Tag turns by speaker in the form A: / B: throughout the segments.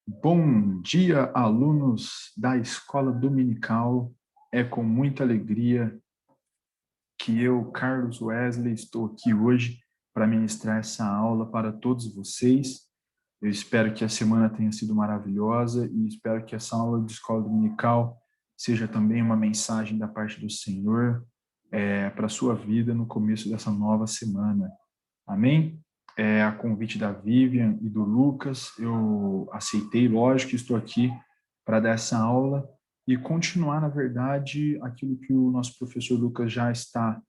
A: Bom dia, alunos da Escola Dominical. É com muita alegria que eu, Carlos Wesley, estou aqui hoje para ministrar essa aula para todos vocês. Eu espero que a semana tenha sido maravilhosa e espero que essa aula de Escola Dominical seja também uma mensagem da parte do Senhor para a sua vida no começo dessa nova semana. Amém? A convite da Vivian e do Lucas, eu aceitei, lógico, estou aqui para dar essa aula e continuar, na verdade, aquilo que o nosso professor Lucas já está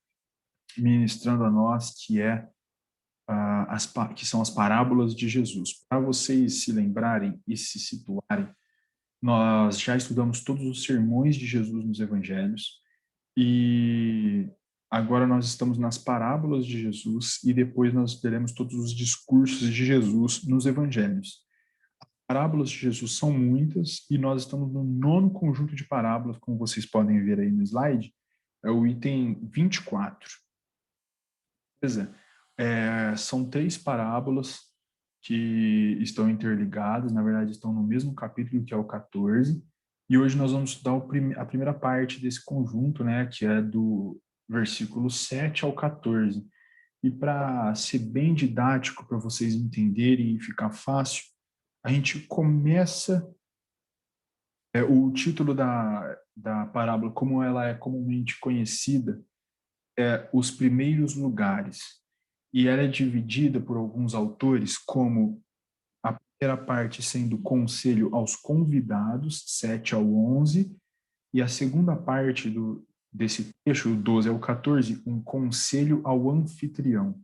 A: ministrando a nós, que são as parábolas de Jesus. Para vocês se lembrarem e se situarem, nós já estudamos todos os sermões de Jesus nos evangelhos e agora nós estamos nas parábolas de Jesus e depois nós teremos todos os discursos de Jesus nos evangelhos. Parábolas de Jesus são muitas e nós estamos no nono conjunto de parábolas, como vocês podem ver aí no slide, é o item 24. Beleza? São 3 parábolas que estão interligadas, na verdade estão no mesmo capítulo, que é o 14, e hoje nós vamos estudar a primeira parte desse conjunto, né, que é do versículo 7 ao 14. E para ser bem didático, para vocês entenderem e ficar fácil, a gente começa o título da parábola, como ela é comumente conhecida, é Os Primeiros Lugares. E ela é dividida por alguns autores como a primeira parte sendo conselho aos convidados, 7 ao 11, e a segunda parte desse trecho, o 12 ao 14, um conselho ao anfitrião.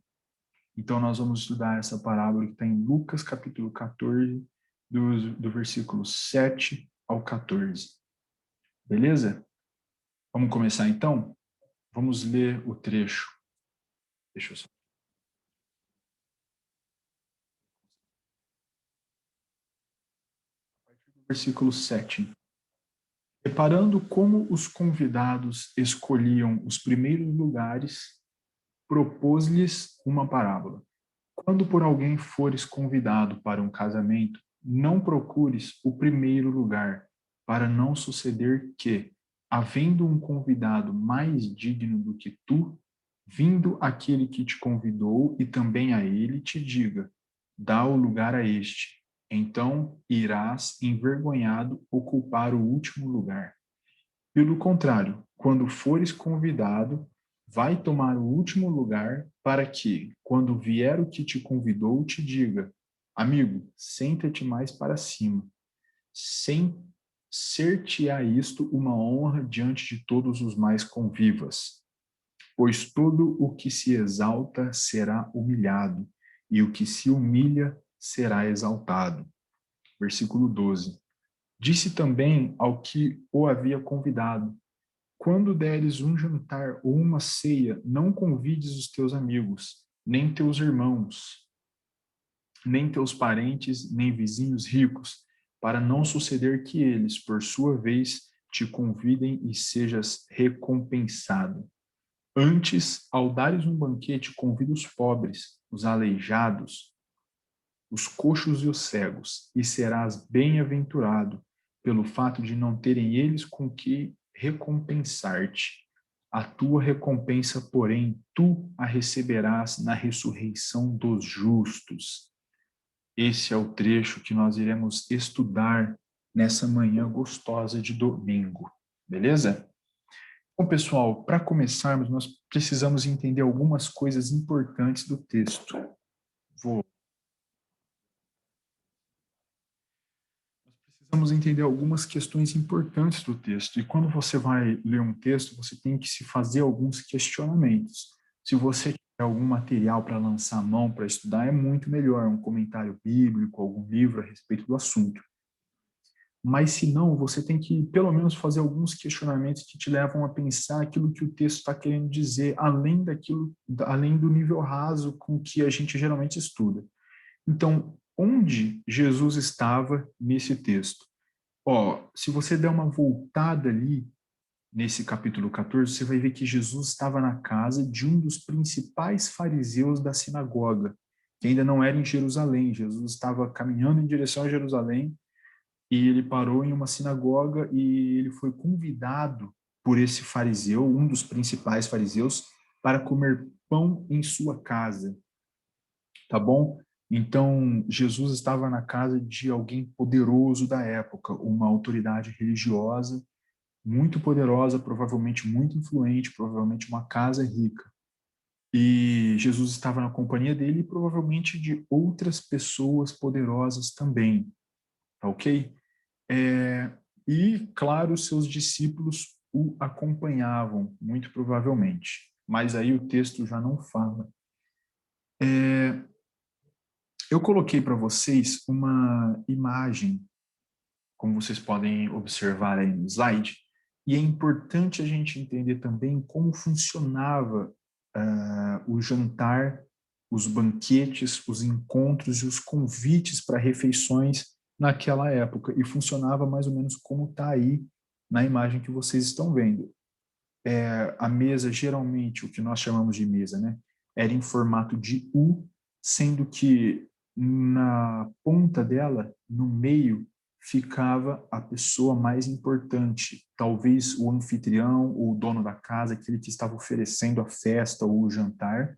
A: Então, nós vamos estudar essa parábola que está em Lucas, capítulo 14, do versículo 7 ao 14. Beleza? Vamos começar, então? Vamos ler o trecho. Deixa eu só... Versículo 7. Reparando como os convidados escolhiam os primeiros lugares, propôs-lhes uma parábola. Quando por alguém fores convidado para um casamento, não procures o primeiro lugar, para não suceder que, havendo um convidado mais digno do que tu, vindo aquele que te convidou e também a ele, te diga: dá o lugar a este. Então irás, envergonhado, ocupar o último lugar. Pelo contrário, quando fores convidado, vai tomar o último lugar, para que, quando vier o que te convidou, te diga: amigo, senta-te mais para cima. Sem ser-te-á isto uma honra diante de todos os mais convivas. Pois todo o que se exalta será humilhado, e o que se humilha será exaltado. Versículo 12. Disse também ao que o havia convidado: quando deres um jantar ou uma ceia, não convides os teus amigos, nem teus irmãos, nem teus parentes, nem vizinhos ricos, para não suceder que eles, por sua vez, te convidem e sejas recompensado. Antes, ao dares um banquete, convida os pobres, os aleijados, os coxos e os cegos, e serás bem-aventurado, pelo fato de não terem eles com que recompensar-te. A tua recompensa, porém, tu a receberás na ressurreição dos justos. Esse é o trecho que nós iremos estudar nessa manhã gostosa de domingo. Beleza? Bom, pessoal, para começarmos, nós precisamos entender algumas coisas importantes do texto. Precisamos entender algumas questões importantes do texto. E quando você vai ler um texto, você tem que se fazer alguns questionamentos. Se você tiver algum material para lançar a mão, para estudar, é muito melhor, um comentário bíblico, algum livro a respeito do assunto. Mas se não, você tem que pelo menos fazer alguns questionamentos que te levam a pensar aquilo que o texto está querendo dizer, além do nível raso com que a gente geralmente estuda. Então, onde Jesus estava nesse texto? Se você der uma voltada ali nesse capítulo 14, você vai ver que Jesus estava na casa de um dos principais fariseus da sinagoga, que ainda não era em Jerusalém. Jesus estava caminhando em direção a Jerusalém e ele parou em uma sinagoga e ele foi convidado por esse fariseu, um dos principais fariseus, para comer pão em sua casa, tá bom? Então, Jesus estava na casa de alguém poderoso da época, uma autoridade religiosa muito poderosa, provavelmente muito influente, provavelmente uma casa rica. E Jesus estava na companhia dele e provavelmente de outras pessoas poderosas também, tá ok? E, claro, seus discípulos o acompanhavam, muito provavelmente. Mas aí o texto já não fala. Eu coloquei para vocês uma imagem, como vocês podem observar aí no slide, e é importante a gente entender também como funcionava o jantar, os banquetes, os encontros e os convites para refeições naquela época. E funcionava mais ou menos como está aí na imagem que vocês estão vendo. A mesa, geralmente, o que nós chamamos de mesa, né, era em formato de U, sendo que na ponta dela, no meio, ficava a pessoa mais importante, talvez o anfitrião ou o dono da casa, aquele que estava oferecendo a festa ou o jantar.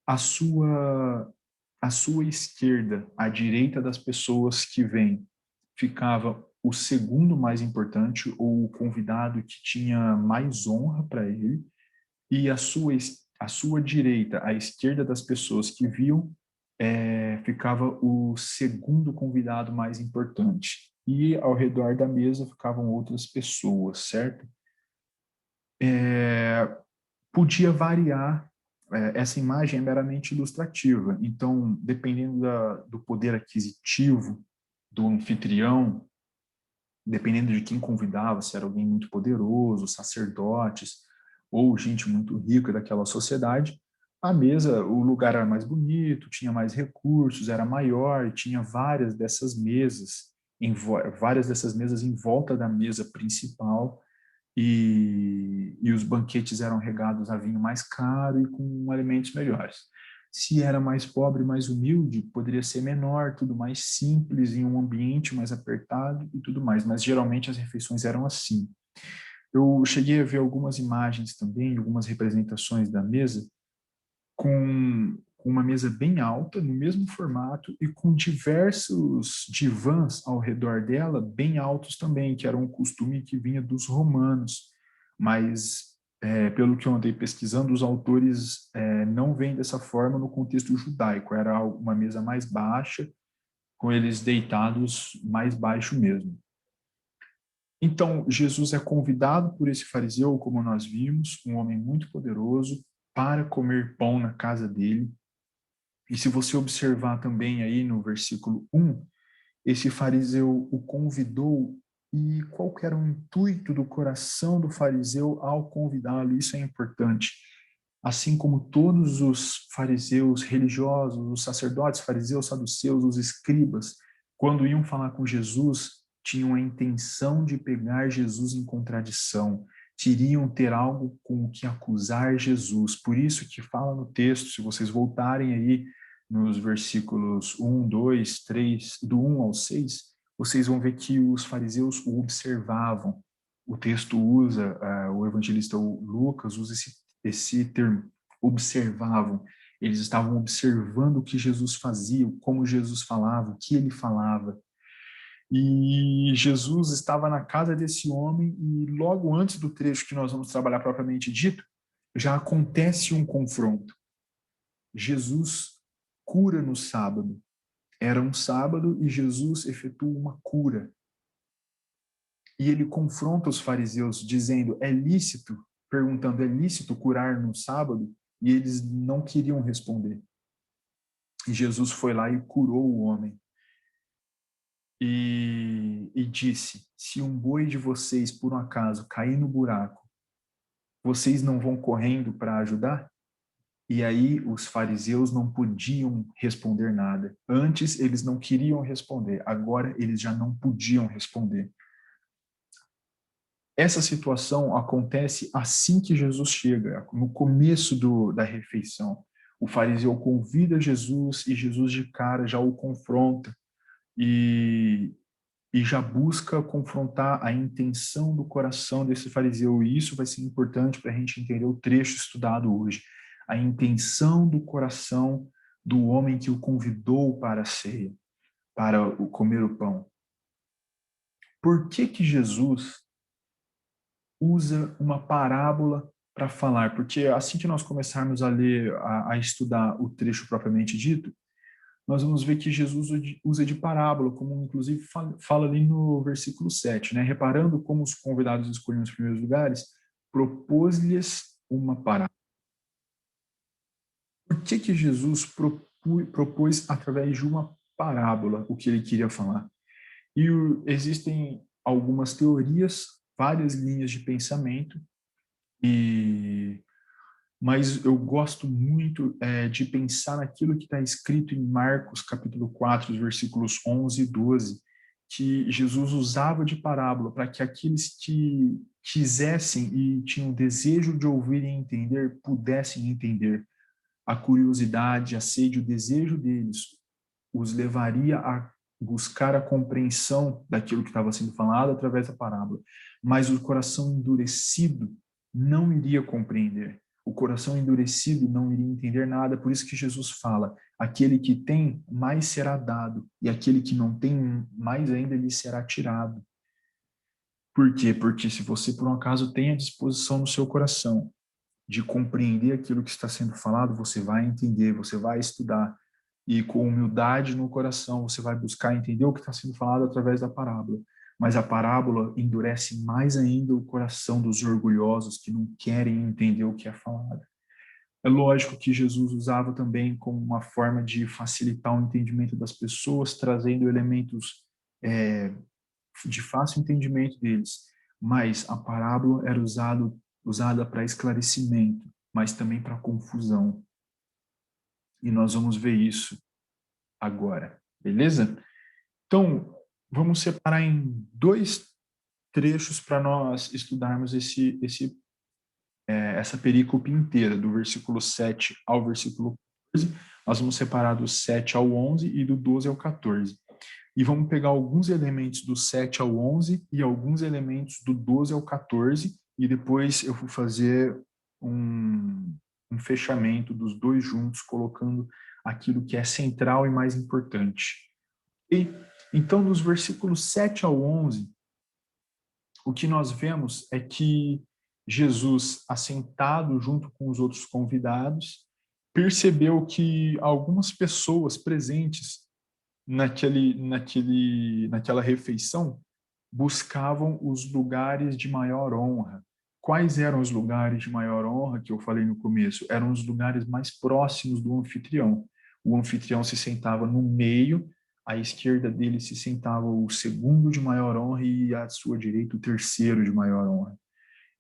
A: A sua, a sua esquerda, à direita das pessoas que vêm, ficava o segundo mais importante, ou o convidado que tinha mais honra para ele, e a sua direita, à esquerda das pessoas que viam, ficava o segundo convidado mais importante. E ao redor da mesa ficavam outras pessoas, certo? Podia variar, essa imagem é meramente ilustrativa, então, dependendo do poder aquisitivo do anfitrião, dependendo de quem convidava, se era alguém muito poderoso, sacerdotes ou gente muito rica daquela sociedade, a mesa, o lugar era mais bonito, tinha mais recursos, era maior, tinha várias dessas mesas em volta da mesa principal, e os banquetes eram regados a vinho mais caro e com alimentos melhores. Se era mais pobre, mais humilde, poderia ser menor, tudo mais simples, em um ambiente mais apertado e tudo mais, mas geralmente as refeições eram assim. Eu cheguei a ver algumas imagens também, algumas representações da mesa, com uma mesa bem alta, no mesmo formato, e com diversos divãs ao redor dela, bem altos também, que era um costume que vinha dos romanos. Mas, pelo que eu andei pesquisando, os autores não veem dessa forma no contexto judaico. Era uma mesa mais baixa, com eles deitados mais baixo mesmo. Então, Jesus é convidado por esse fariseu, como nós vimos, um homem muito poderoso, para comer pão na casa dele. E se você observar também aí no versículo 1, esse fariseu o convidou, e qual que era o intuito do coração do fariseu ao convidá-lo? Isso é importante. Assim como todos os fariseus religiosos, os sacerdotes fariseus, saduceus, os escribas, quando iam falar com Jesus, tinham a intenção de pegar Jesus em contradição, queriam ter algo com o que acusar Jesus. Por isso que fala no texto, se vocês voltarem aí nos versículos 1, 2, 3, do 1 ao 6, vocês vão ver que os fariseus o observavam. O texto usa, o evangelista Lucas usa esse termo, observavam. Eles estavam observando o que Jesus fazia, como Jesus falava, o que ele falava. E Jesus estava na casa desse homem e logo antes do trecho que nós vamos trabalhar propriamente dito, já acontece um confronto. Jesus cura no sábado. Era um sábado e Jesus efetua uma cura. E ele confronta os fariseus dizendo, é lícito, perguntando, é lícito curar no sábado? E eles não queriam responder. E Jesus foi lá e curou o homem. E disse, se um boi de vocês, por um acaso, cair no buraco, vocês não vão correndo para ajudar? E aí os fariseus não podiam responder nada. Antes eles não queriam responder, agora eles já não podiam responder. Essa situação acontece assim que Jesus chega, no começo da refeição. O fariseu convida Jesus e Jesus de cara já o confronta. E e já busca confrontar a intenção do coração desse fariseu, e isso vai ser importante para a gente entender o trecho estudado hoje. A intenção do coração do homem que o convidou para a ceia, para comer o pão. Por que que Jesus usa uma parábola para falar? Porque assim que nós começarmos a ler, a estudar o trecho propriamente dito, nós vamos ver que Jesus usa de parábola, como inclusive fala ali no versículo 7, né? Reparando como os convidados escolhiam os primeiros lugares, propôs-lhes uma parábola. Por que que Jesus propôs através de uma parábola o que ele queria falar? E existem algumas teorias, várias linhas de pensamento, mas eu gosto muito de pensar naquilo que está escrito em Marcos, capítulo 4, versículos 11 e 12, que Jesus usava de parábola para que aqueles que quisessem e tinham desejo de ouvir e entender, pudessem entender. A curiosidade, a sede, o desejo deles os levaria a buscar a compreensão daquilo que estava sendo falado através da parábola. Mas o coração endurecido não iria compreender. O coração endurecido não iria entender nada, por isso que Jesus fala: aquele que tem, mais será dado, e aquele que não tem, mais ainda lhe será tirado. Por quê? Porque se você, por um acaso, tem a disposição no seu coração de compreender aquilo que está sendo falado, você vai entender, você vai estudar, e com humildade no coração você vai buscar entender o que está sendo falado através da parábola. Mas a parábola endurece mais ainda o coração dos orgulhosos que não querem entender o que é falado. É lógico que Jesus usava também como uma forma de facilitar o entendimento das pessoas, trazendo elementos de fácil entendimento deles. Mas a parábola era usada para esclarecimento, mas também para confusão. E nós vamos ver isso agora, beleza? Então, vamos separar em dois trechos para nós estudarmos essa perícope inteira, do versículo 7 ao versículo 14. Nós vamos separar do 7 ao 11 e do 12 ao 14. E vamos pegar alguns elementos do 7 ao 11 e alguns elementos do 12 ao 14, e depois eu vou fazer um fechamento dos dois juntos, colocando aquilo que é central e mais importante. E, então, nos versículos 7 ao 11, o que nós vemos é que Jesus, assentado junto com os outros convidados, percebeu que algumas pessoas presentes naquela refeição buscavam os lugares de maior honra. Quais eram os lugares de maior honra que eu falei no começo? Eram os lugares mais próximos do anfitrião. O anfitrião se sentava no meio, à esquerda dele se sentava o segundo de maior honra e à sua direita o terceiro de maior honra.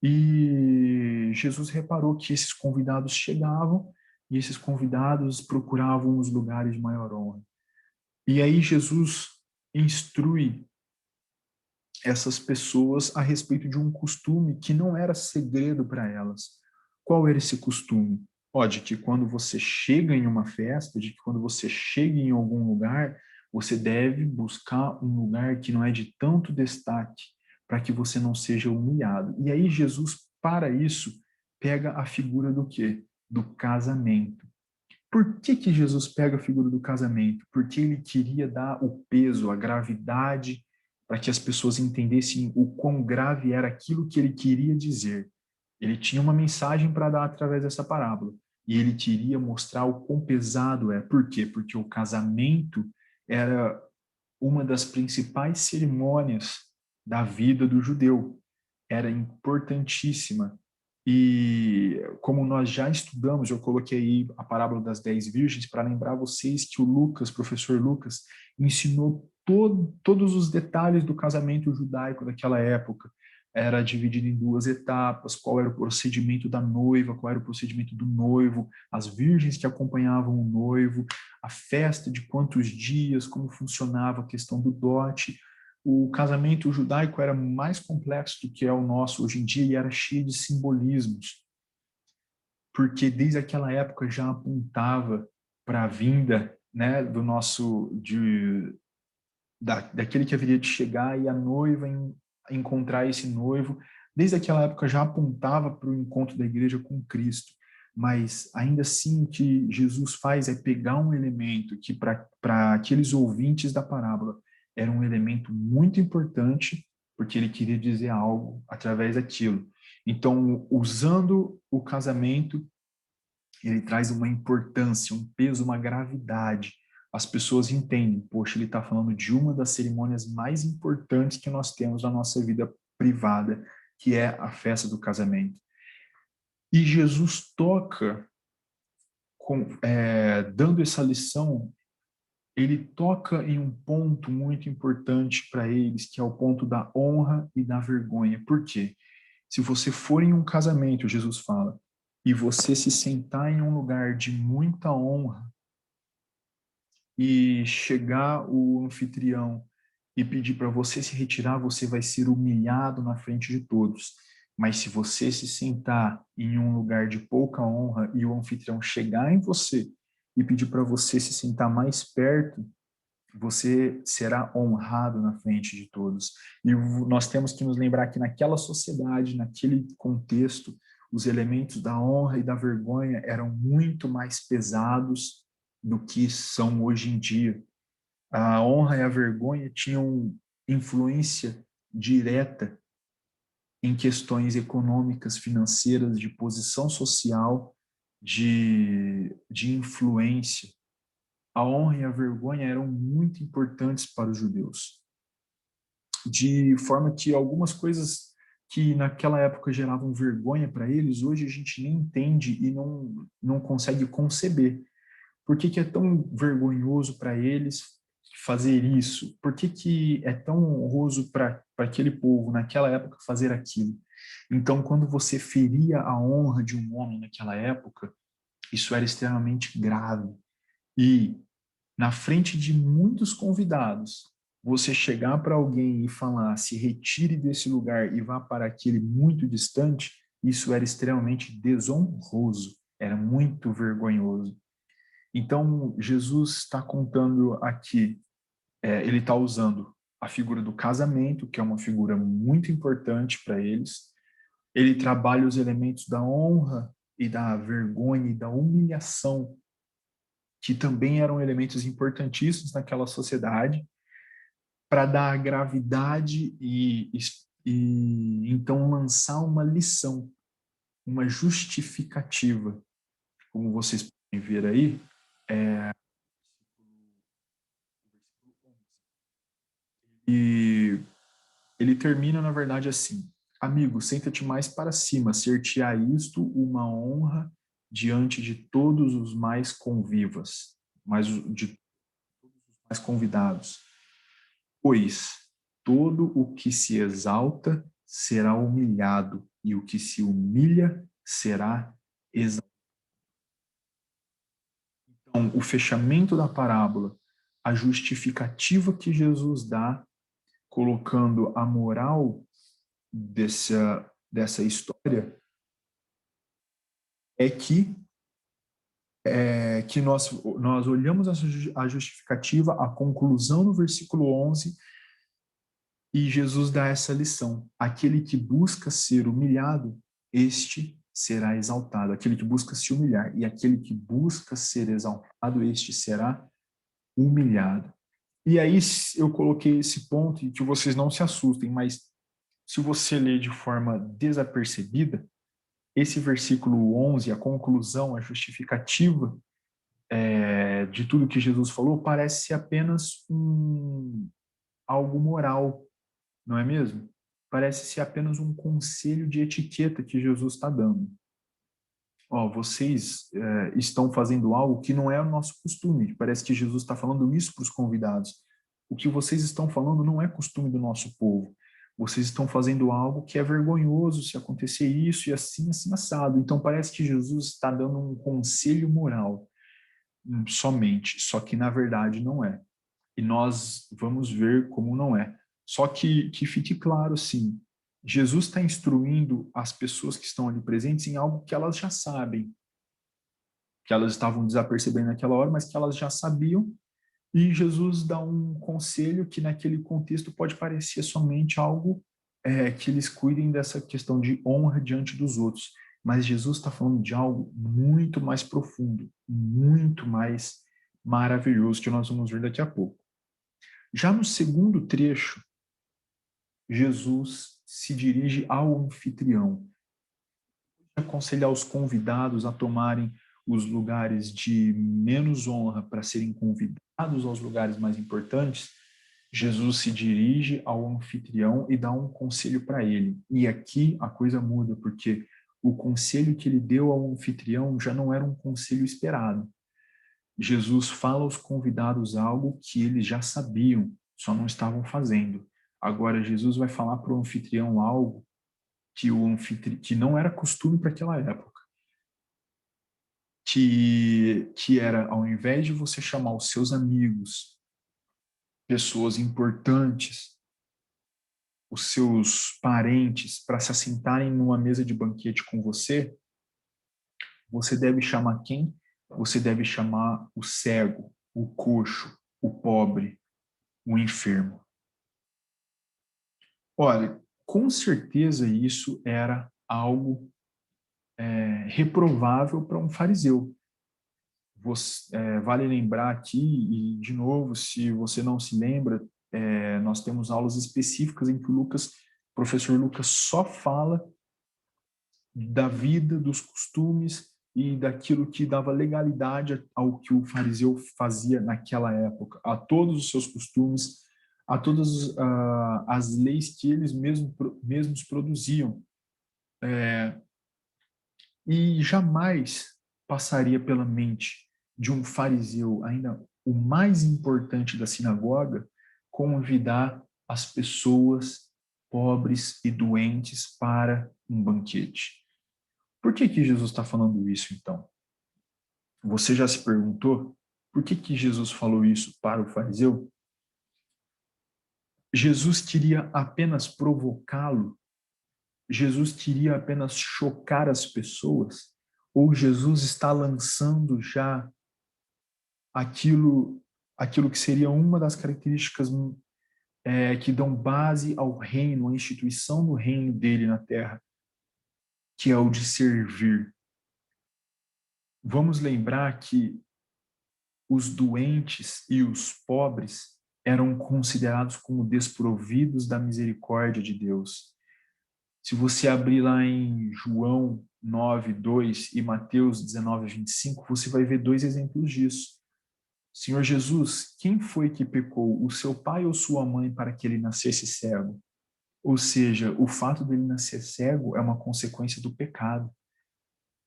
A: E Jesus reparou que esses convidados chegavam e esses convidados procuravam os lugares de maior honra. E aí Jesus instrui essas pessoas a respeito de um costume que não era segredo para elas. Qual era esse costume? De que quando você chega em uma festa, de que quando você chega em algum lugar, você deve buscar um lugar que não é de tanto destaque, para que você não seja humilhado. E aí Jesus, para isso, pega a figura do quê? Do casamento. Por que que Jesus pega a figura do casamento? Porque ele queria dar o peso, a gravidade, para que as pessoas entendessem o quão grave era aquilo que ele queria dizer. Ele tinha uma mensagem para dar através dessa parábola. E ele queria mostrar o quão pesado é. Por quê? Porque o casamento era uma das principais cerimônias da vida do judeu. Era importantíssima. E como nós já estudamos, eu coloquei aí a parábola das 10 virgens para lembrar vocês que o Lucas, professor Lucas, ensinou todos os detalhes do casamento judaico daquela época. Era dividido em duas etapas: qual era o procedimento da noiva, qual era o procedimento do noivo, as virgens que acompanhavam o noivo, a festa de quantos dias, como funcionava a questão do dote. O casamento judaico era mais complexo do que é o nosso hoje em dia e era cheio de simbolismos, porque desde aquela época já apontava para a vinda, né, daquele que haveria de chegar e a noiva encontrar esse noivo. Desde aquela época já apontava para o encontro da igreja com Cristo, mas ainda assim o que Jesus faz é pegar um elemento que para aqueles ouvintes da parábola era um elemento muito importante, porque ele queria dizer algo através daquilo. Então, usando o casamento, ele traz uma importância, um peso, uma gravidade. As pessoas entendem, poxa, ele está falando de uma das cerimônias mais importantes que nós temos na nossa vida privada, que é a festa do casamento. E Jesus toca, dando essa lição, ele toca em um ponto muito importante para eles, que é o ponto da honra e da vergonha. Por quê? Se você for em um casamento, Jesus fala, e você se sentar em um lugar de muita honra, e chegar o anfitrião e pedir para você se retirar, você vai ser humilhado na frente de todos. Mas se você se sentar em um lugar de pouca honra e o anfitrião chegar em você e pedir para você se sentar mais perto, você será honrado na frente de todos. E nós temos que nos lembrar que naquela sociedade, naquele contexto, os elementos da honra e da vergonha eram muito mais pesados do que são hoje em dia. A honra e a vergonha tinham influência direta em questões econômicas, financeiras, de posição social, de influência. A honra e a vergonha eram muito importantes para os judeus, de forma que algumas coisas que naquela época geravam vergonha para eles, hoje a gente nem entende e não consegue conceber. Por que é tão vergonhoso para eles fazer isso? Por que é tão honroso para aquele povo, naquela época, fazer aquilo? Então, quando você feria a honra de um homem naquela época, isso era extremamente grave. E, na frente de muitos convidados, você chegar para alguém e falar, se retire desse lugar e vá para aquele muito distante, isso era extremamente desonroso, era muito vergonhoso. Então, Jesus está contando aqui, ele está usando a figura do casamento, que é uma figura muito importante para eles. Ele trabalha os elementos da honra e da vergonha e da humilhação, que também eram elementos importantíssimos naquela sociedade, para dar gravidade e então lançar uma lição, uma justificativa. Como vocês podem ver aí, e ele termina, na verdade, assim: amigo, senta-te mais para cima, ser-te-á isto uma honra diante de todos os mais convivas, de todos os mais convidados. Pois todo o que se exalta será humilhado, e o que se humilha será exaltado. Então, o fechamento da parábola, a justificativa que Jesus dá, colocando a moral dessa história, é que nós olhamos a justificativa, a conclusão no versículo 11, e Jesus dá essa lição: aquele que busca ser humilhado, este será exaltado. Aquele que busca se humilhar e aquele que busca ser exaltado, este será humilhado. E aí eu coloquei esse ponto, e que vocês não se assustem, mas se você ler de forma desapercebida, esse versículo 11, a conclusão, a justificativa de tudo que Jesus falou, parece apenas algo moral, não é mesmo? Parece ser apenas um conselho de etiqueta que Jesus está dando. Ó, vocês estão fazendo algo que não é o nosso costume. Parece que Jesus está falando isso para os convidados. O que vocês estão falando não é costume do nosso povo. Vocês estão fazendo algo que é vergonhoso se acontecer isso e assim, assim, assado. Então parece que Jesus está dando um conselho moral somente, só que na verdade não é. E nós vamos ver como não é. Só que fique claro, sim, Jesus está instruindo as pessoas que estão ali presentes em algo que elas já sabem, que elas estavam desapercebendo naquela hora, mas que elas já sabiam, E Jesus dá um conselho que naquele contexto pode parecer somente algo que eles cuidem dessa questão de honra diante dos outros. Mas Jesus está falando de algo muito mais profundo, muito mais maravilhoso, que nós vamos ver daqui a pouco. Já no segundo trecho, Jesus se dirige ao anfitrião, aconselhar os convidados a tomarem os lugares de menos honra para serem convidados aos lugares mais importantes. Jesus se dirige ao anfitrião e dá um conselho para ele. E aqui a coisa muda, porque o conselho que ele deu ao anfitrião já não era um conselho esperado. Jesus fala aos convidados algo que eles já sabiam, só não estavam fazendo. Agora, Jesus vai falar para o anfitrião algo que não era costume para aquela época. Que era, ao invés de você chamar os seus amigos, pessoas importantes, os seus parentes, para se assentarem numa mesa de banquete com você, você deve chamar quem? Você deve chamar o cego, o coxo, o pobre, o enfermo. Olha, com certeza isso era algo reprovável para um fariseu. Vale lembrar aqui, e de novo, se você não se lembra, nós temos aulas específicas em que o professor Lucas só fala da vida, dos costumes e daquilo que dava legalidade ao que o fariseu fazia naquela época, a todos os seus costumes, a todas as leis que eles mesmos produziam. E jamais passaria pela mente de um fariseu, ainda o mais importante da sinagoga, convidar as pessoas pobres e doentes para um banquete. Por que Jesus está falando isso, então? Você já se perguntou por que Jesus falou isso para o fariseu? Jesus queria apenas provocá-lo? Jesus queria apenas chocar as pessoas? Ou Jesus está lançando já aquilo que seria uma das características que dão base ao reino, à instituição do reino dele na terra, que é o de servir? Vamos lembrar que os doentes e os pobres eram considerados como desprovidos da misericórdia de Deus. Se você abrir lá em João 9:2 e Mateus 19:25, você vai ver dois exemplos disso. Senhor Jesus, quem foi que pecou, o seu pai ou sua mãe, para que ele nascesse cego? Ou seja, o fato dele nascer cego é uma consequência do pecado.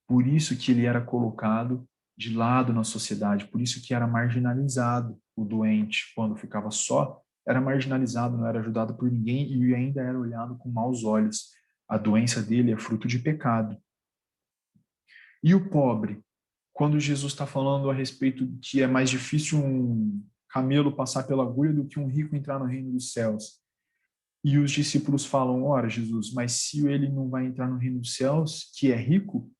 A: Por isso que ele era colocado de lado na sociedade, por isso que era marginalizado o doente quando ficava só, era marginalizado, não era ajudado por ninguém e ainda era olhado com maus olhos. A doença dele é fruto de pecado. E o pobre? Quando Jesus está falando a respeito de que é mais difícil um camelo passar pela agulha do que um rico entrar no reino dos céus. E os discípulos falam, ora, Jesus, mas se ele não vai entrar no reino dos céus, que é rico,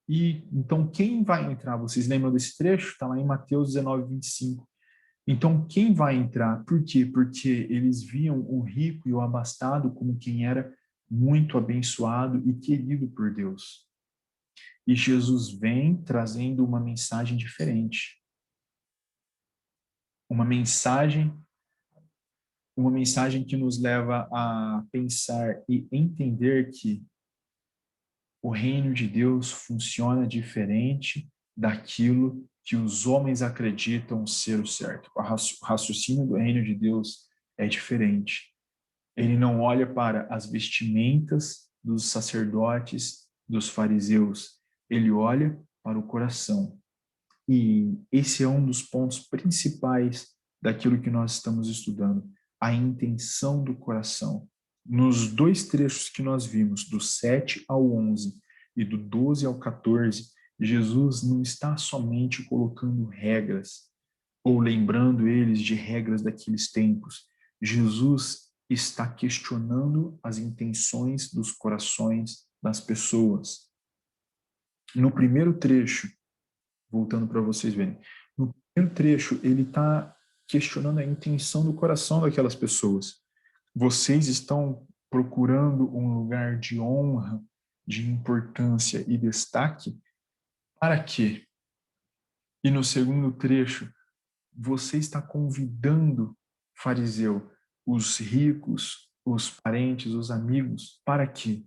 A: e então quem vai entrar? Vocês lembram desse trecho? Está lá em Mateus 19:25. Então quem vai entrar? Por quê? Porque eles viam o rico e o abastado como quem era muito abençoado e querido por Deus. E Jesus vem trazendo uma mensagem diferente. Uma mensagem que nos leva a pensar e entender que o reino de Deus funciona diferente daquilo que os homens acreditam ser o certo. O raciocínio do reino de Deus é diferente. Ele não olha para as vestimentas dos sacerdotes, dos fariseus. Ele olha para o coração. E esse é um dos pontos principais daquilo que nós estamos estudando, a intenção do coração. Nos dois trechos que nós vimos, do 7 ao 11 e do 12 ao 14, Jesus não está somente colocando regras ou lembrando eles de regras daqueles tempos. Jesus está questionando as intenções dos corações das pessoas. No primeiro trecho, voltando para vocês verem, no primeiro trecho, ele está questionando a intenção do coração daquelas pessoas. Vocês estão procurando um lugar de honra, de importância e destaque? Para quê? E no segundo trecho, você está convidando, fariseu, os ricos, os parentes, os amigos, para quê?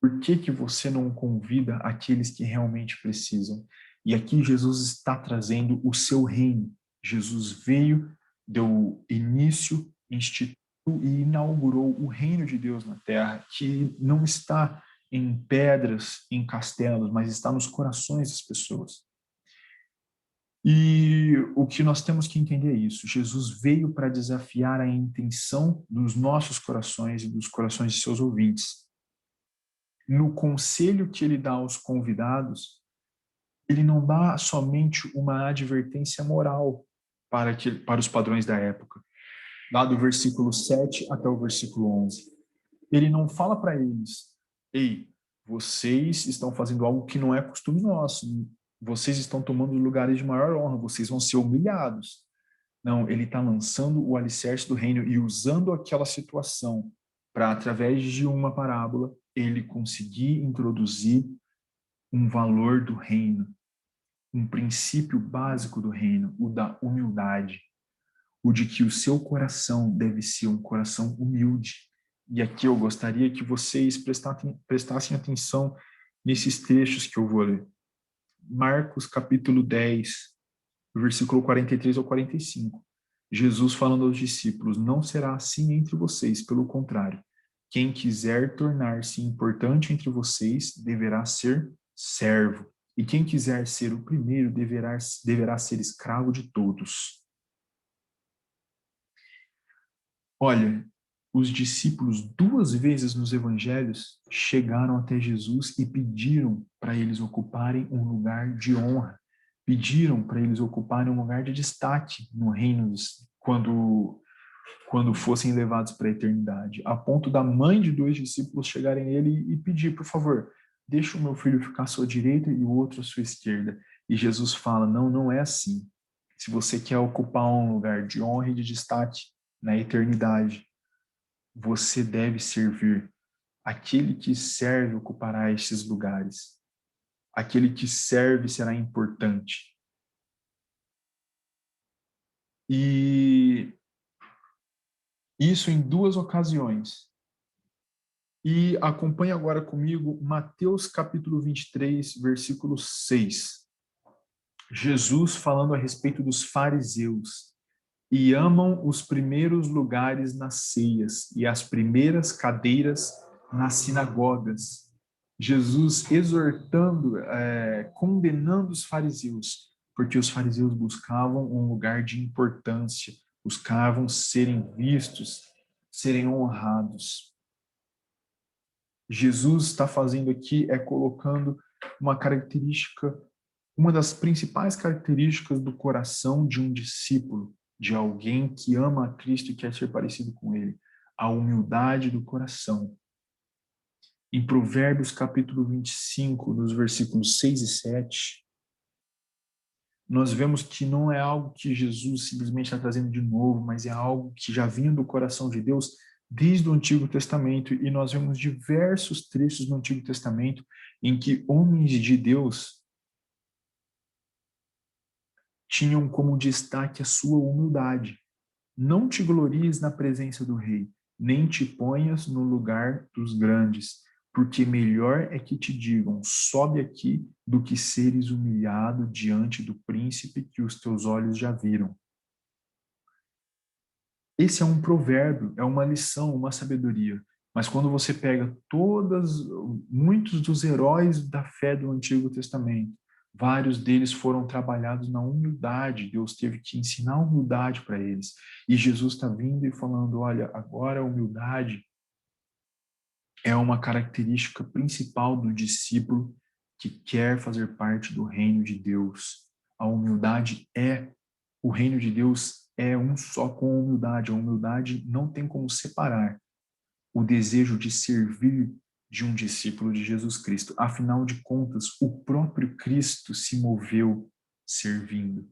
A: Por que que você não convida aqueles que realmente precisam? E aqui Jesus está trazendo o seu reino. Jesus veio, deu início, instituiu e inaugurou o reino de Deus na terra, que não está em pedras, em castelos, mas está nos corações das pessoas. E o que nós temos que entender é isso. Jesus veio para desafiar a intenção dos nossos corações e dos corações de seus ouvintes. No conselho que ele dá aos convidados, ele não dá somente uma advertência moral para os padrões da época, lá do versículo 7 até o versículo 11. Ele não fala para eles: ei, vocês estão fazendo algo que não é costume nosso, vocês estão tomando lugares de maior honra, vocês vão ser humilhados. Não, ele está lançando o alicerce do reino e usando aquela situação para, através de uma parábola, ele conseguir introduzir um valor do reino, um princípio básico do reino, o da humildade, o de que o seu coração deve ser um coração humilde. E aqui eu gostaria que vocês prestassem atenção nesses trechos que eu vou ler. Marcos capítulo 10, versículo 43 ao 45. Jesus falando aos discípulos: não será assim entre vocês, pelo contrário. Quem quiser tornar-se importante entre vocês deverá ser servo. E quem quiser ser o primeiro deverá ser escravo de todos. Olha, os discípulos 2 vezes nos evangelhos chegaram até Jesus e pediram para eles ocuparem um lugar de honra. Pediram para eles ocuparem um lugar de destaque no reino quando fossem levados para a eternidade, a ponto da mãe de 2 discípulos chegarem a ele e pedir: por favor, deixa o meu filho ficar à sua direita e o outro à sua esquerda. E Jesus fala: não, não é assim. Se você quer ocupar um lugar de honra e de destaque na eternidade, você deve servir. Aquele que serve ocupará estes lugares. Aquele que serve será importante. E isso em 2 ocasiões. E acompanhe agora comigo Mateus capítulo 23, versículo 6. Jesus falando a respeito dos fariseus. E amam os primeiros lugares nas ceias e as primeiras cadeiras nas sinagogas. Jesus exortando, condenando os fariseus, porque os fariseus buscavam um lugar de importância, buscavam serem vistos, serem honrados. Jesus está fazendo aqui colocando uma característica, uma das principais características do coração de um discípulo, de alguém que ama a Cristo e quer ser parecido com ele, a humildade do coração. Em Provérbios capítulo 25, nos versículos 6 e 7, nós vemos que não é algo que Jesus simplesmente está trazendo de novo, mas é algo que já vinha do coração de Deus desde o Antigo Testamento, e nós vemos diversos trechos no Antigo Testamento em que homens de Deus tinham como destaque a sua humildade. Não te glories na presença do rei, nem te ponhas no lugar dos grandes, porque melhor é que te digam: sobe aqui, do que seres humilhado diante do príncipe que os teus olhos já viram. Esse é um provérbio, é uma lição, uma sabedoria. Mas quando você pega muitos dos heróis da fé do Antigo Testamento, vários deles foram trabalhados na humildade. Deus teve que ensinar a humildade para eles. E Jesus está vindo e falando: olha, agora a humildade é uma característica principal do discípulo que quer fazer parte do reino de Deus. A humildade o reino de Deus é um só com a humildade. A humildade não tem como separar o desejo de servir de um discípulo de Jesus Cristo. Afinal de contas, o próprio Cristo se moveu servindo.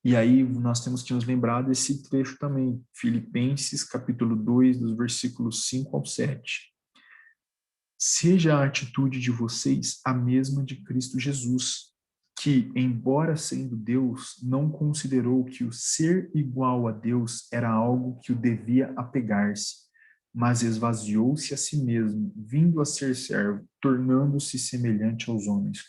A: E aí nós temos que nos lembrar desse trecho também, Filipenses capítulo 2, dos versículos 5 ao 7. Seja a atitude de vocês a mesma de Cristo Jesus, que, embora sendo Deus, não considerou que o ser igual a Deus era algo que o devia apegar-se, mas esvaziou-se a si mesmo, vindo a ser servo, tornando-se semelhante aos homens.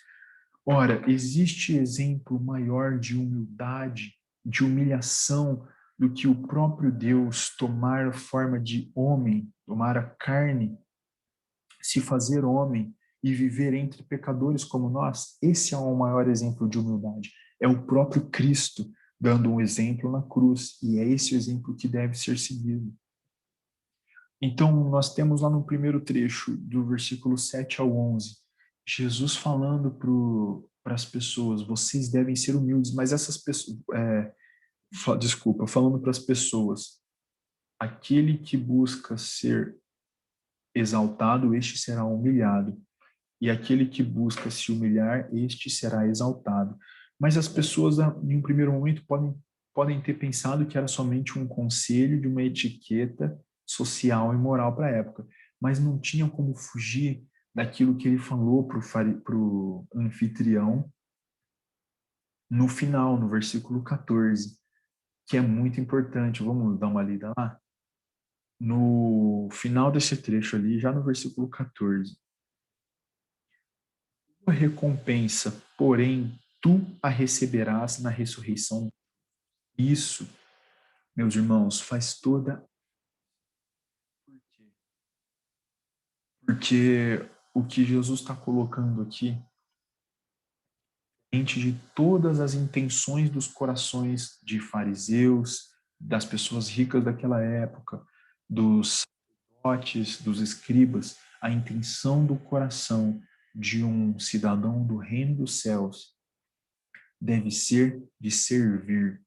A: Ora, existe exemplo maior de humildade, de humilhação, do que o próprio Deus tomar a forma de homem, tomar a carne, se fazer homem e viver entre pecadores como nós? Esse é o maior exemplo de humildade. É o próprio Cristo dando um exemplo na cruz, e é esse o exemplo que deve ser seguido. Então, nós temos lá no primeiro trecho, do versículo 7 ao 11, Jesus falando para as pessoas, vocês devem ser humildes, mas essas pessoas, falando para as pessoas, aquele que busca ser exaltado, este será humilhado, e aquele que busca se humilhar, este será exaltado. Mas as pessoas, em um primeiro momento, podem ter pensado que era somente um conselho de uma etiqueta social e moral para a época, mas não tinham como fugir daquilo que ele falou para o anfitrião no final, no versículo 14, que é muito importante. Vamos dar uma lida lá? No final desse trecho ali, já no versículo 14. Tua recompensa, porém, tu a receberás na ressurreição. Isso, meus irmãos, faz toda. Porque o que Jesus está colocando aqui, diante de todas as intenções dos corações de fariseus, das pessoas ricas daquela época, dos sacerdotes, dos escribas, a intenção do coração de um cidadão do reino dos céus deve ser de servir.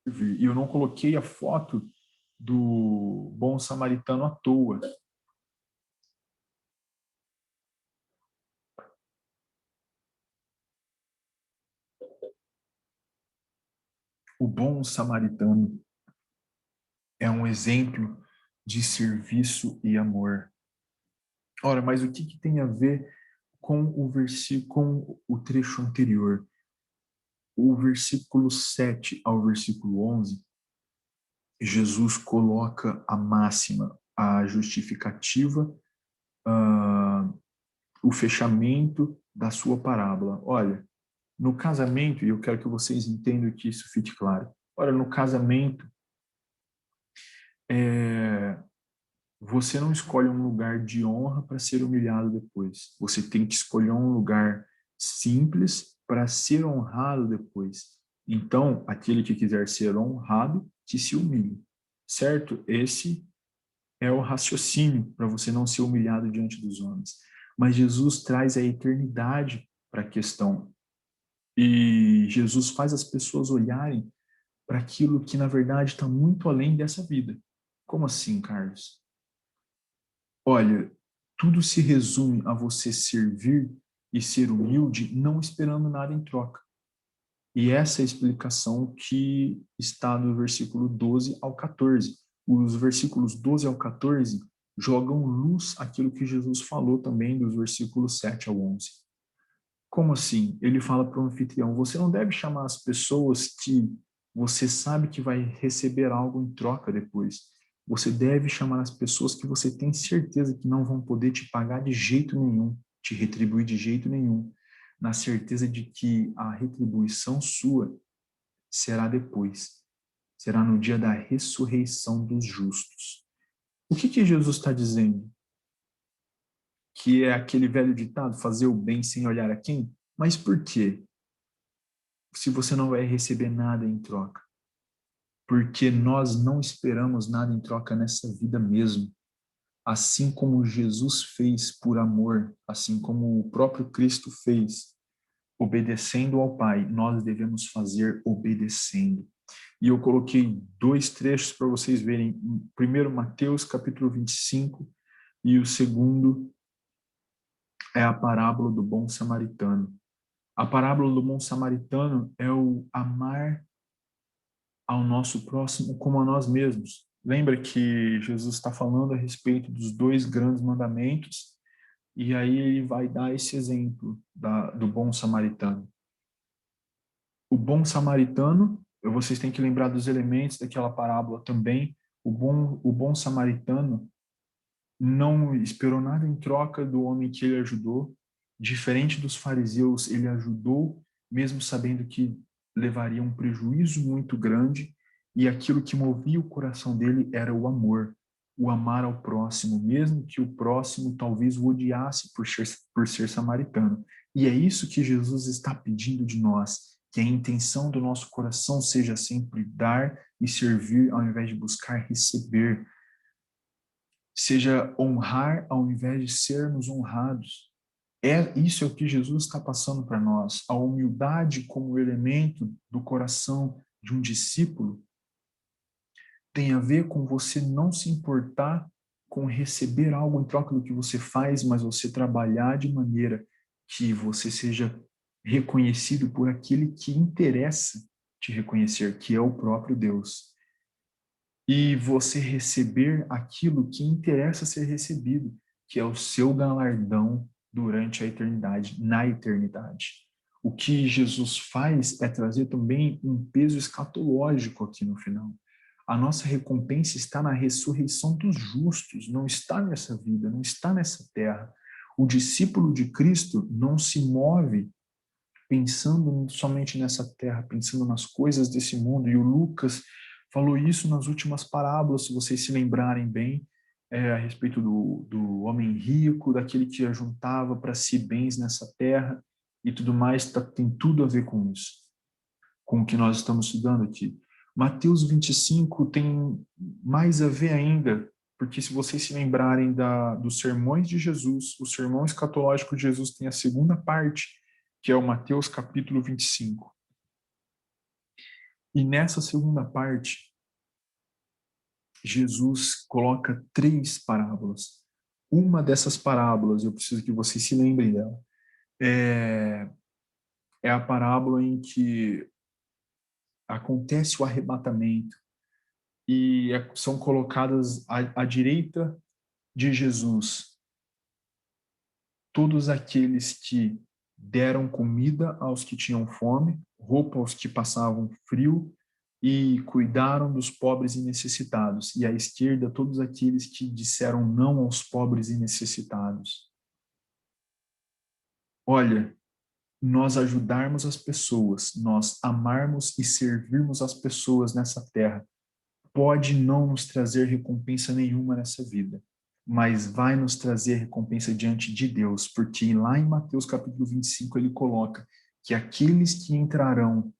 A: E eu não coloquei a foto do bom samaritano à toa. O bom samaritano é um exemplo de serviço e amor. Ora, mas o que tem a ver com o versículo, com o trecho anterior? O versículo 7 ao versículo 11, Jesus coloca a máxima, a justificativa, o fechamento da sua parábola. Olha, no casamento, e eu quero que vocês entendam que isso fique claro. Olha, no casamento, você não escolhe um lugar de honra para ser humilhado depois. Você tem que escolher um lugar simples para ser honrado depois. Então, aquele que quiser ser honrado, que se humilhe. Certo? Esse é o raciocínio para você não ser humilhado diante dos homens. Mas Jesus traz a eternidade para a questão. E Jesus faz as pessoas olharem para aquilo que, na verdade, está muito além dessa vida. Como assim, Carlos? Olha, tudo se resume a você servir e ser humilde, não esperando nada em troca. E essa é a explicação que está no versículo 12 ao 14. Os versículos 12 ao 14 jogam luz àquilo que Jesus falou também dos versículos 7 ao 11. Como assim? Ele fala para o anfitrião, você não deve chamar as pessoas que você sabe que vai receber algo em troca depois. Você deve chamar as pessoas que você tem certeza que não vão poder te pagar de jeito nenhum, te retribuir de jeito nenhum, na certeza de que a retribuição sua será depois, será no dia da ressurreição dos justos. O que Jesus está dizendo? Que é aquele velho ditado, fazer o bem sem olhar a quem? Mas por quê? Se você não vai receber nada em troca. Porque nós não esperamos nada em troca nessa vida mesmo. Assim como Jesus fez por amor, assim como o próprio Cristo fez, obedecendo ao Pai, nós devemos fazer obedecendo. E eu coloquei dois trechos para vocês verem. Primeiro, Mateus capítulo 25, e o segundo é a parábola do bom samaritano. A parábola do bom samaritano é o amar ao nosso próximo como a nós mesmos. Lembra que Jesus está falando a respeito dos dois grandes mandamentos, e aí ele vai dar esse exemplo do bom samaritano. O bom samaritano, vocês têm que lembrar dos elementos daquela parábola também. O bom samaritano não esperou nada em troca do homem que ele ajudou. Diferente dos fariseus, ele ajudou, mesmo sabendo que levaria um prejuízo muito grande, e aquilo que movia o coração dele era o amar ao próximo, mesmo que o próximo talvez o odiasse por ser samaritano. E é isso que Jesus está pedindo de nós, que a intenção do nosso coração seja sempre dar e servir ao invés de buscar receber, seja honrar ao invés de sermos honrados. Isso é o que Jesus está passando para nós. A humildade como elemento do coração de um discípulo tem a ver com você não se importar com receber algo em troca do que você faz, mas você trabalhar de maneira que você seja reconhecido por aquele que interessa te reconhecer, que é o próprio Deus. E você receber aquilo que interessa ser recebido, que é o seu galardão durante a eternidade, na eternidade. O que Jesus faz é trazer também um peso escatológico aqui no final. A nossa recompensa está na ressurreição dos justos, não está nessa vida, não está nessa terra. O discípulo de Cristo não se move pensando somente nessa terra, pensando nas coisas desse mundo. E o Lucas falou isso nas últimas parábolas, se vocês se lembrarem bem, a respeito do homem rico, daquele que ajuntava para si bens nessa terra e tudo mais, tem tudo a ver com isso, com o que nós estamos estudando aqui. Mateus 25 tem mais a ver ainda, porque se vocês se lembrarem dos sermões de Jesus, o sermão escatológico de Jesus tem a segunda parte, que é o Mateus capítulo 25. E nessa segunda parte, Jesus coloca 3 parábolas. Uma dessas parábolas, eu preciso que vocês se lembrem dela, é a parábola em que acontece o arrebatamento e são colocadas à direita de Jesus todos aqueles que deram comida aos que tinham fome, roupa aos que passavam frio e cuidaram dos pobres e necessitados. E à esquerda, todos aqueles que disseram não aos pobres e necessitados. Olha, nós ajudarmos as pessoas, nós amarmos e servirmos as pessoas nessa terra, pode não nos trazer recompensa nenhuma nessa vida, mas vai nos trazer recompensa diante de Deus, porque lá em Mateus capítulo 25 ele coloca que aqueles que entrarão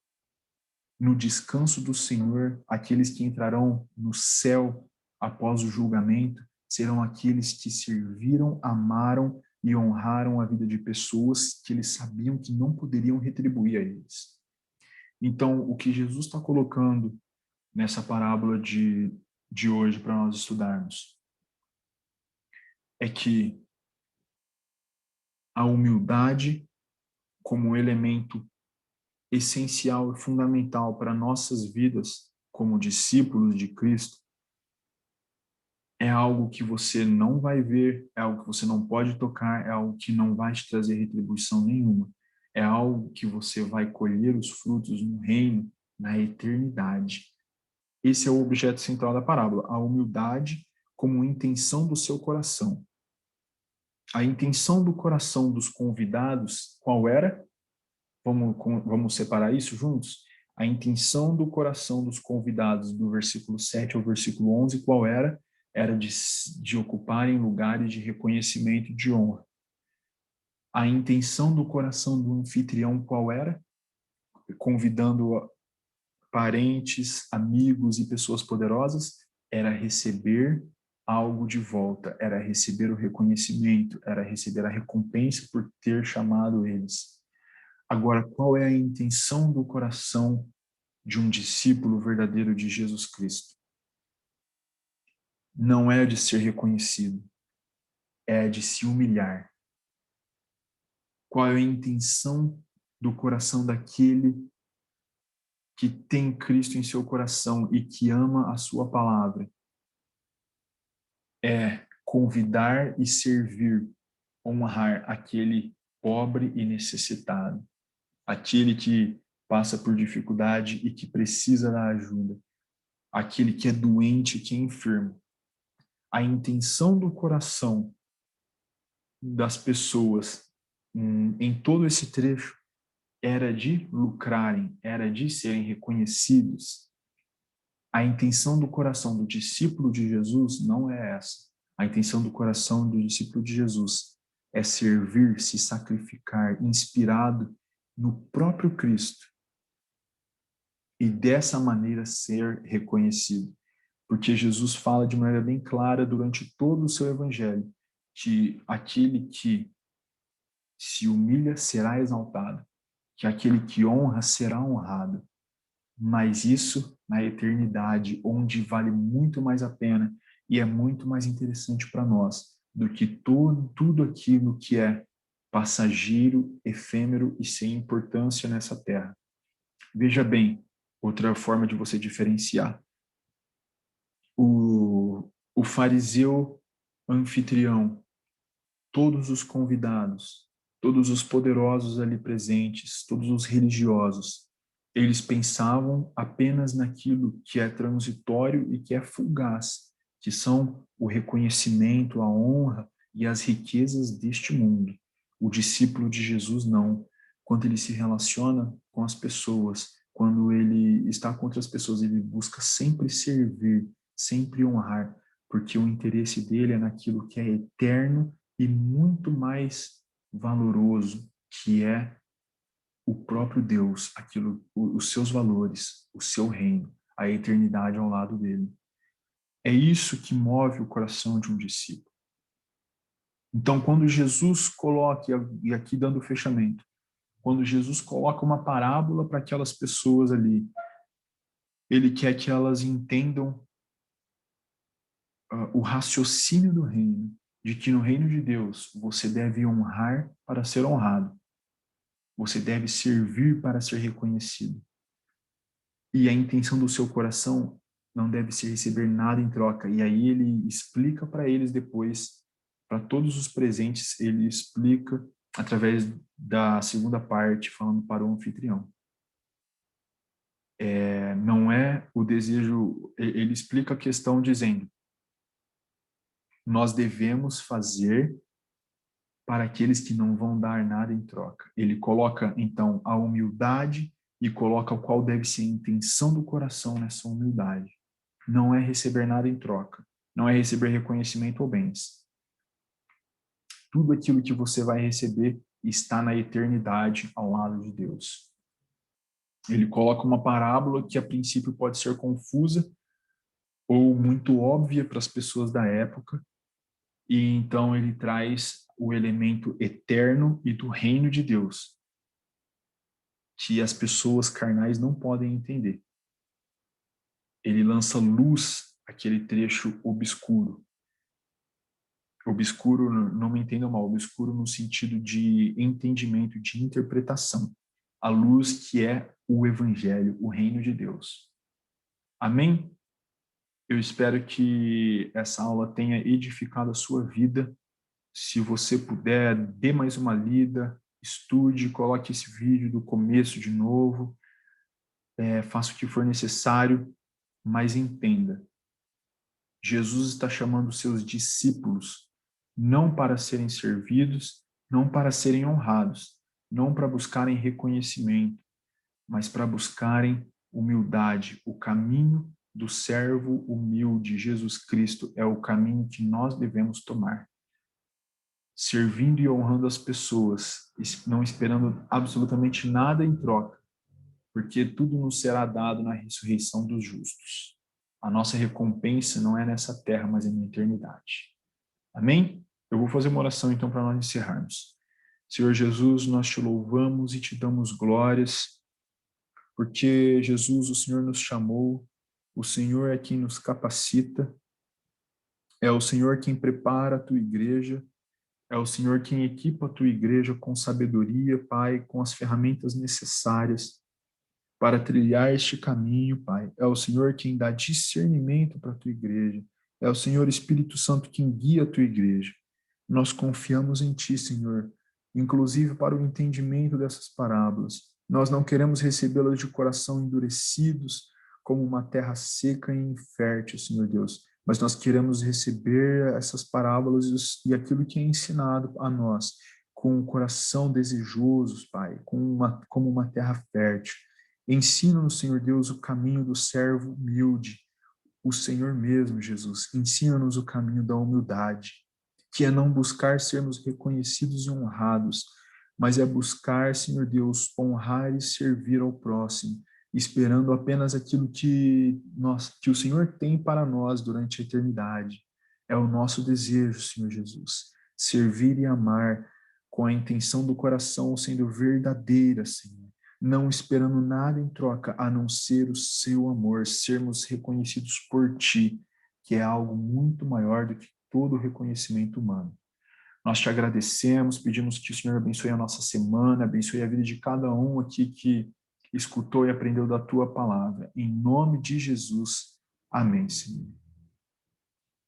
A: no descanso do Senhor, aqueles que entrarão no céu após o julgamento, serão aqueles que serviram, amaram e honraram a vida de pessoas que eles sabiam que não poderiam retribuir a eles. Então, o que Jesus está colocando nessa parábola de hoje para nós estudarmos é que a humildade como elemento essencial e fundamental para nossas vidas como discípulos de Cristo é algo que você não vai ver, é algo que você não pode tocar, é algo que não vai te trazer retribuição nenhuma. É algo que você vai colher os frutos no reino, na eternidade. Esse é o objeto central da parábola, a humildade como intenção do seu coração. A intenção do coração dos convidados, qual era? Vamos separar isso juntos? A intenção do coração dos convidados, do versículo 7 ao versículo 11, qual era? Era de ocuparem lugares de reconhecimento e de honra. A intenção do coração do anfitrião, qual era? Convidando parentes, amigos e pessoas poderosas, era receber algo de volta, era receber o reconhecimento, era receber a recompensa por ter chamado eles. Agora, qual é a intenção do coração de um discípulo verdadeiro de Jesus Cristo? Não é de ser reconhecido, é de se humilhar. Qual é a intenção do coração daquele que tem Cristo em seu coração e que ama a sua palavra é convidar e servir, honrar aquele pobre e necessitado, aquele que passa por dificuldade e que precisa da ajuda, aquele que é doente, que é enfermo. A intenção do coração das pessoas em todo esse trecho era de lucrarem, era de serem reconhecidos. A intenção do coração do discípulo de Jesus não é essa. A intenção do coração do discípulo de Jesus é servir, se sacrificar, inspirado no próprio Cristo e dessa maneira ser reconhecido. Porque Jesus fala de maneira bem clara durante todo o seu evangelho que aquele que se humilha será exaltado, que aquele que honra será honrado. Mas isso na eternidade, onde vale muito mais a pena e é muito mais interessante para nós do que tudo aquilo que é passageiro, efêmero e sem importância nessa terra. Veja bem, outra forma de você diferenciar. O fariseu anfitrião, todos os convidados, todos os poderosos ali presentes, todos os religiosos, eles pensavam apenas naquilo que é transitório e que é fugaz, que são o reconhecimento, a honra e as riquezas deste mundo. O discípulo de Jesus não. Quando ele se relaciona com as pessoas, quando ele está com outras pessoas, ele busca sempre servir, sempre honrar, porque o interesse dele é naquilo que é eterno e muito mais valoroso, que é o próprio Deus, aquilo, os seus valores, o seu reino, a eternidade ao lado dele. É isso que move o coração de um discípulo. Então, quando Jesus coloca, e aqui dando o fechamento, quando Jesus coloca uma parábola para aquelas pessoas ali, ele quer que elas entendam o raciocínio do reino, de que no reino de Deus você deve honrar para ser honrado. Você deve servir para ser reconhecido. E a intenção do seu coração não deve ser receber nada em troca. E aí ele explica para eles depois, para todos os presentes, ele explica através da segunda parte, falando para o anfitrião. Não é o desejo, ele explica a questão dizendo, nós devemos fazer para aqueles que não vão dar nada em troca. Ele coloca, então, a humildade e coloca qual deve ser a intenção do coração nessa humildade. Não é receber nada em troca. Não é receber reconhecimento ou bens. Tudo aquilo que você vai receber está na eternidade ao lado de Deus. Ele coloca uma parábola que a princípio pode ser confusa ou muito óbvia para as pessoas da época, e então ele traz o elemento eterno e do reino de Deus, que as pessoas carnais não podem entender. Ele lança luz àquele trecho obscuro. Obscuro, não me entendam mal, obscuro no sentido de entendimento, de interpretação. A luz que é o Evangelho, o reino de Deus. Amém? Eu espero que essa aula tenha edificado a sua vida. Se você puder, dê mais uma lida, estude, coloque esse vídeo do começo de novo, faça o que for necessário, mas entenda. Jesus está chamando seus discípulos não para serem servidos, não para serem honrados, não para buscarem reconhecimento, mas para buscarem humildade. O caminho do servo humilde, Jesus Cristo, é o caminho que nós devemos tomar. Servindo e honrando as pessoas, não esperando absolutamente nada em troca, porque tudo nos será dado na ressurreição dos justos. A nossa recompensa não é nessa terra, mas é na eternidade. Amém? Eu vou fazer uma oração então para nós encerrarmos. Senhor Jesus, nós te louvamos e te damos glórias, porque Jesus, o Senhor nos chamou, o Senhor é quem nos capacita, é o Senhor quem prepara a tua igreja, É o Senhor quem equipa a tua igreja com sabedoria, Pai, com as ferramentas necessárias para trilhar este caminho, Pai. É o Senhor quem dá discernimento para a tua igreja. É o Senhor Espírito Santo quem guia a tua igreja. Nós confiamos em ti, Senhor, inclusive para o entendimento dessas parábolas. Nós não queremos recebê-las de coração endurecidos, como uma terra seca e infértil, Senhor Deus, mas nós queremos receber essas parábolas e aquilo que é ensinado a nós com o coração desejoso, Pai, como uma terra fértil. Ensina-nos, Senhor Deus, o caminho do servo humilde, o Senhor mesmo, Jesus. Ensina-nos o caminho da humildade, que é não buscar sermos reconhecidos e honrados, mas é buscar, Senhor Deus, honrar e servir ao próximo, esperando apenas aquilo que o Senhor tem para nós durante a eternidade. É o nosso desejo, Senhor Jesus, servir e amar com a intenção do coração sendo verdadeira, Senhor, não esperando nada em troca a não ser o seu amor, sermos reconhecidos por ti, que é algo muito maior do que todo o reconhecimento humano. Nós te agradecemos, pedimos que o Senhor abençoe a nossa semana, abençoe a vida de cada um aqui que escutou e aprendeu da tua palavra. Em nome de Jesus. Amém, Senhor.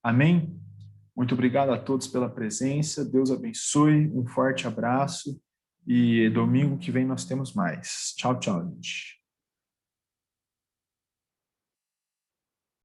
A: Amém? Muito obrigado a todos pela presença. Deus abençoe. Um forte abraço. E domingo que vem nós temos mais. Tchau, tchau, gente.